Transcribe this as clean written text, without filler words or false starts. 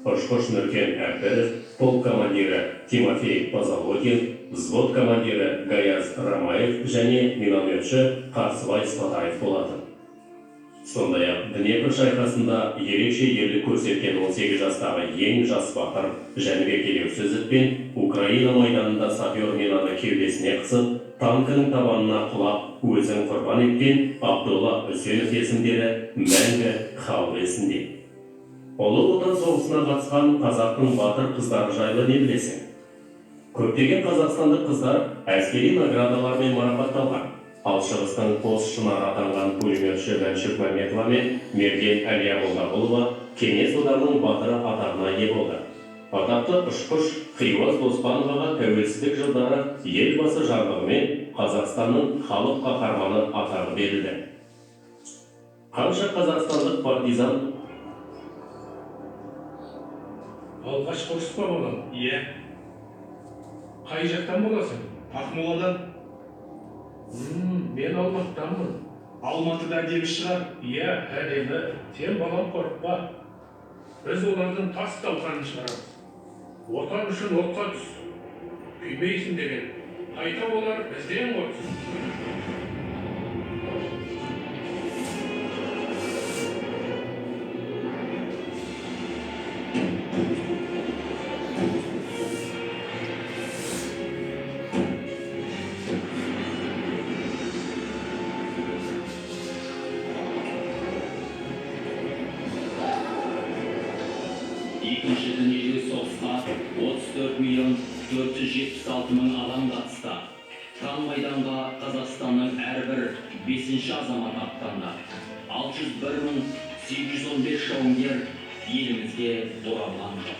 ұшқыш Нұркен Әбдіров, полк командирі Тимофей Позолотин, взвод командирі Гаяз Рамаев және минометші Қарсыбай Спатаев болатын. Сондай-ақ Днепр шайқасында ерекше ерлік көрсеткен 18 жастағы ең жас батыр Жәнібек Елеусізов пен Украина майданында сапер минаны кеудесіне қысып, танкінің табанына құлап, өзін құрбан еткен Абдолла Үсенов есімдері мәңгі халық есінде. Ұлы Отан соғысына қатысқан қазақтың батыр қыздары жайлы не білесің? Көптеген қазақстандық қыздар әскери наградалармен марапатталған. Ал шығыстың қос шынар атанған пулеметші Мәншүк Мәметова мен Мерген Әлия Молдағұлова кеңес одағының батыры атағына ие болды. Атақты ұшқыш Хиуаз Доспановаға тәуелсіздік жылдары елбасы жарлығымен Қазақстанның халық қаһарманы атағы берілді. Қанша қазақстандық партизан? Алғашқы ұрыс па болған? Иә. Қай жақтан боласың? Ақмоладан. Мен Алматыданмын. Алматыда әдемі шығар? Иә, әдемі. Сен балам қорықпа. Біз олардың тас талқанын шығарамыз. Отан үшін отқа түс. Күймейсің деген. Қайта олар бізден қорқсын. Екінші дүниежүзілік соғысқа 34.476.000 адам қатысты. Қан майданға Қазақстанның әрбір 5-ші азаматы аттанды. 601.815 жауынгер елімізге оралған жоқ.